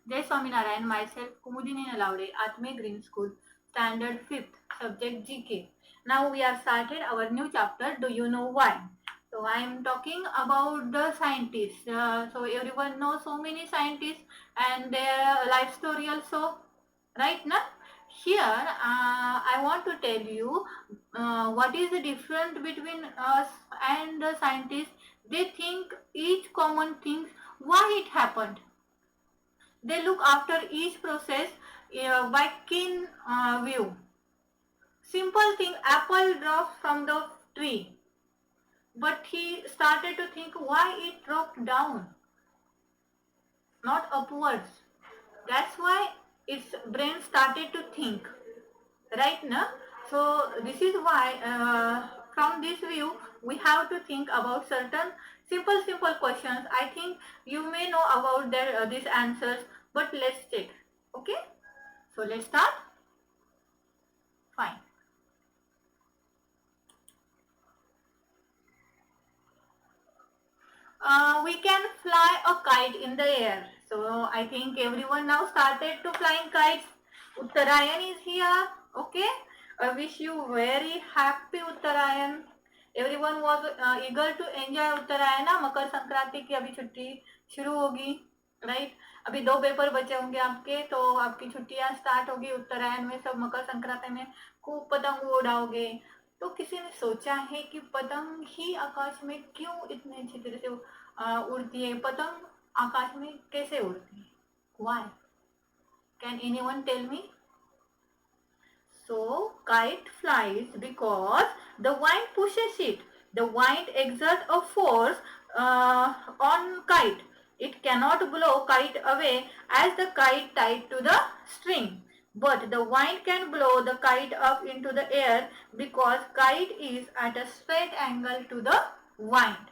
Jai Swaminarayan, myself Kumudini Nalaude, Atme Green School, Standard 5th, subject GK. Now we are started our new chapter, Do You Know Why? So I am talking about the scientists. So everyone knows so many scientists and their life story also, right now? Here I want to tell you what is the difference between us and the scientists. They think each common thing why it happened. They look after each process by keen view. Simple thing, apple dropped from the tree, but he started to think why it dropped down, not upwards. That's why its brain started to think, right now. So this is why from this view we have to think about certain simple questions. I think you may know about their these answers, but let's check. Okay, so let's start. Fine. We can fly a kite in the air. So I think everyone now started to flying kites. Uttarayan is here. Okay. I wish you very happy Uttarayan. Everyone was eager to enjoy Uttarayan ना. मकर संक्रांति की अभी छुट्टी शुरू होगी, right? अभी 2 paper बचे होंगे आपके, तो आपकी छुट्टियां स्टार्ट होगी उत्तरायण में, सब मकर संक्रांति में खूब पतंग उड़ाओगे। तो किसी ने सोचा है कि पतंग ही आकाश में क्यों इतने अच्छी तरह से उड़ती है? पतंग आकाश में कैसे उड़ती है? Why? Can anyone tell me? So kite flies because the wind pushes it. The wind exerts a force on kite. It cannot blow kite away as the kite tied to the string. But the wind can blow the kite up into the air because kite is at a straight angle to the wind.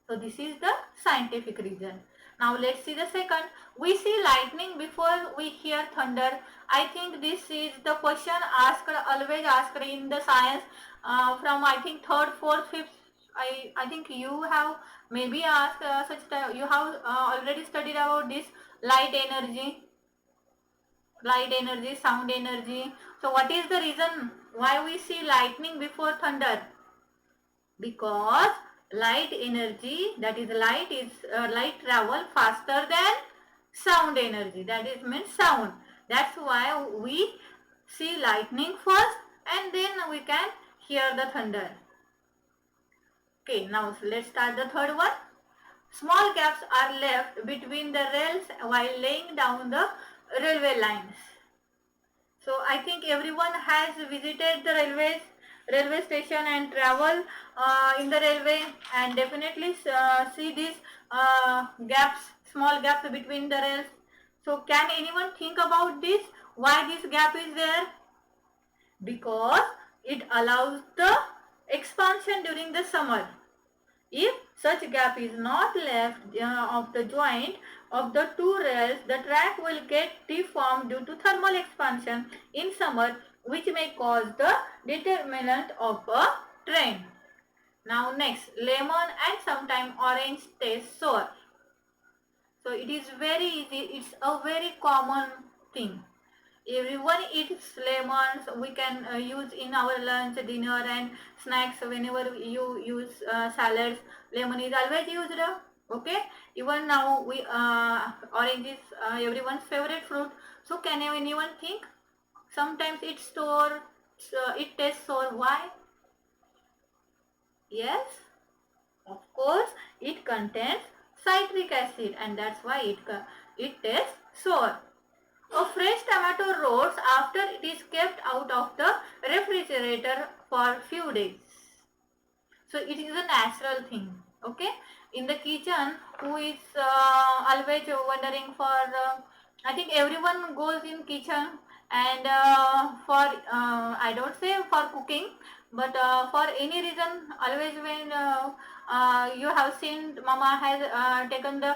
So this is the scientific reason. Now let's see the second. We see lightning before we hear thunder. I think this is the question asked, always asked in the science from I think third, fourth, fifth. I think you have maybe asked such type. You have already studied about this light energy, sound energy. So what is the reason why we see lightning before thunder? Because light energy, that is light travel faster than sound energy, that is means sound. That's why we see lightning first and then we can hear the thunder. Okay, now let's start the third one. Small gaps are left between the rails while laying down the railway lines. So I think everyone has visited the railway station and travel in the railway, and definitely see these small gaps between the rails. So can anyone think about this? Why this gap is there? Because it allows the expansion during the summer. If such gap is not left of the joint of the two rails, the track will get deformed due to thermal expansion in summer, which may cause the determinant of a train. Now next, lemon and sometimes orange taste sour. So it is very easy, it's a very common thing. Everyone eats lemons. We can use in our lunch, dinner and snacks. Whenever you use salads, lemon is always used. Okay, even now we orange is everyone's favorite fruit. So can anyone think? Sometimes it's sour, it tastes sour. Why? Yes, of course, it contains citric acid, and that's why it tastes sour. A fresh tomato rots after it is kept out of the refrigerator for few days. So it is a natural thing. Okay. In the kitchen, who is always wondering for? I think everyone goes in kitchen and for I don't say for cooking, but for any reason, always when you have seen Mama has taken the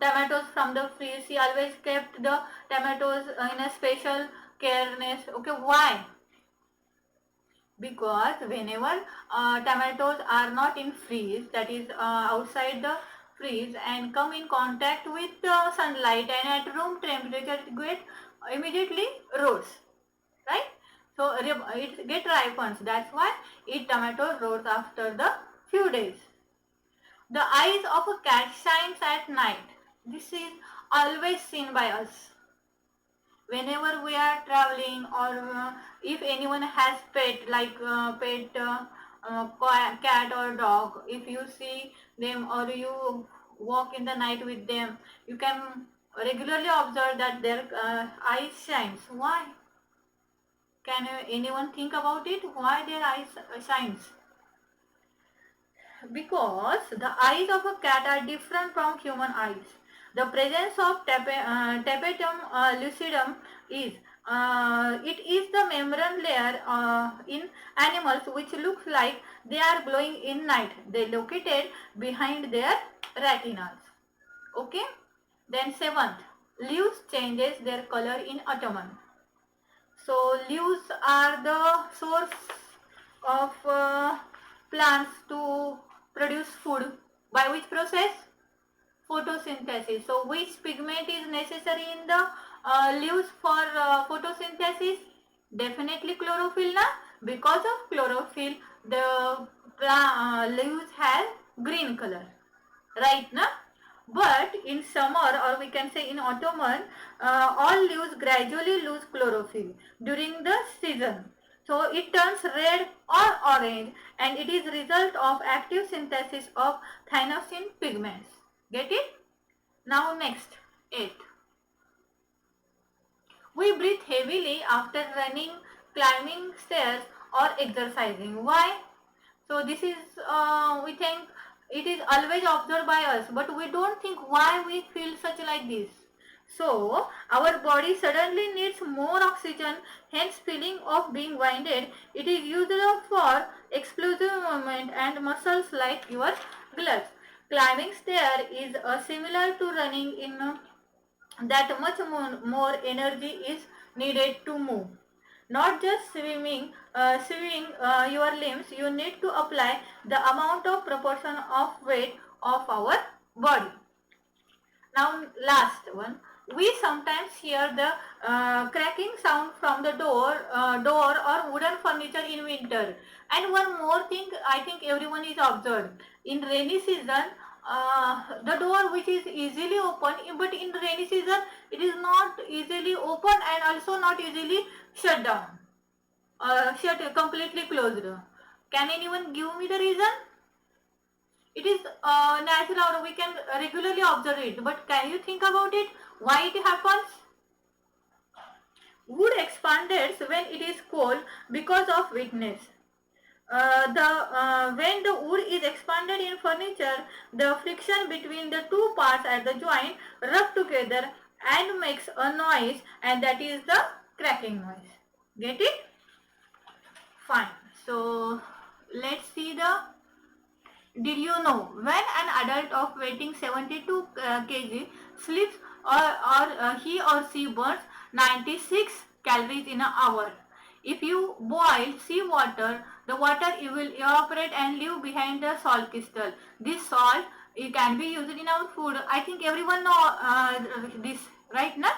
tomatoes from the fridge. She always kept the tomatoes in a special careness. Okay, why? Because whenever tomatoes are not in freeze, that is outside the freeze and come in contact with the sunlight, and at room temperature it get immediately rots, right? So it get ripens. That's why eat tomato rots after the few days. The eyes of a cat shines at night. This is always seen by us. Whenever we are traveling, or if anyone has pet like cat or dog, if you see them or you walk in the night with them, you can regularly observe that their eyes shines. Why? Can anyone think about it? Why their eyes shines? Because the eyes of a cat are different from human eyes. The presence of tapetum lucidum is it is the membrane layer in animals which looks like they are glowing in night. They located behind their retinas. Okay. Then seventh, leaves changes their color in autumn. So leaves are the source of plants to produce food. By which process? Photosynthesis. So which pigment is necessary in the leaves for photosynthesis? Definitely chlorophyll, na? Because of chlorophyll, the leaves have green color, right, na? But in summer, or we can say in autumn, all leaves gradually lose chlorophyll during the season. So it turns red or orange, and it is result of active synthesis of thymosin pigments. Get it? Now next, 8. We breathe heavily after running, climbing stairs or exercising. Why? So this is, we think it is always observed by us, but we don't think why we feel such like this. So our body suddenly needs more oxygen, hence feeling of being winded. It is used for explosive movement and muscles like your gloves. Climbing stair is similar to running in that much more energy is needed to move. Not just swinging your limbs, you need to apply the amount of proportion of weight of our body. Now last one, we sometimes hear the cracking sound from the door or wooden furniture in winter. And one more thing, I think everyone is observed. In rainy season, the door which is easily open, but in rainy season it is not easily open and also not easily shut down. Shut completely closed. Can anyone give me the reason? It is natural, or we can regularly observe it, but can you think about it? Why it happens? Wood expands when it is cold because of weakness. When the wood is expanded in furniture, the friction between the two parts at the joint rub together and makes a noise, and that is the cracking noise. Get it? Fine. So let's see the. Did you know when an adult of weighing 72 kg sleeps, or he or she burns 96 calories in an hour? If you boil seawater, the water will evaporate and leave behind the salt crystal. This salt, it can be used in our food. I think everyone know this, right now?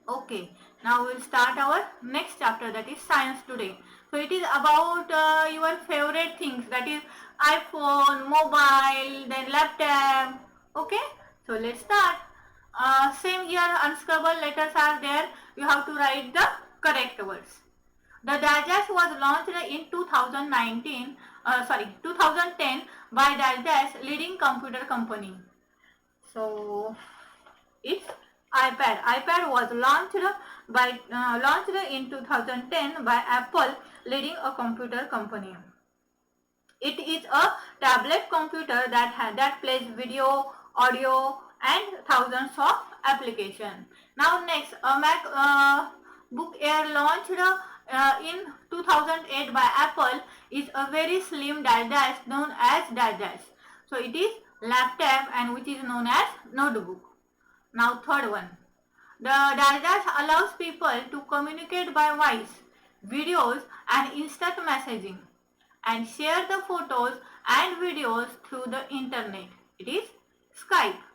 Okay, now we'll start our next chapter, that is science today. So it is about your favorite things, that is iPhone, mobile, then laptop. Okay, so let's start. Same here, unscribbled letters are there. You have to write the correct words. The Dash was launched in 2010 by Dash, leading computer company. So it's iPad. iPad was launched in 2010 by Apple, leading a computer company. It is a tablet computer that plays video, audio, and thousands of applications. Now next, a MacBook Air launched in 2008 by Apple is a very slim dash known as dash. So it is laptop and which is known as notebook. Now third one. The dash allows people to communicate by voice, videos and instant messaging and share the photos and videos through the internet. It is Skype.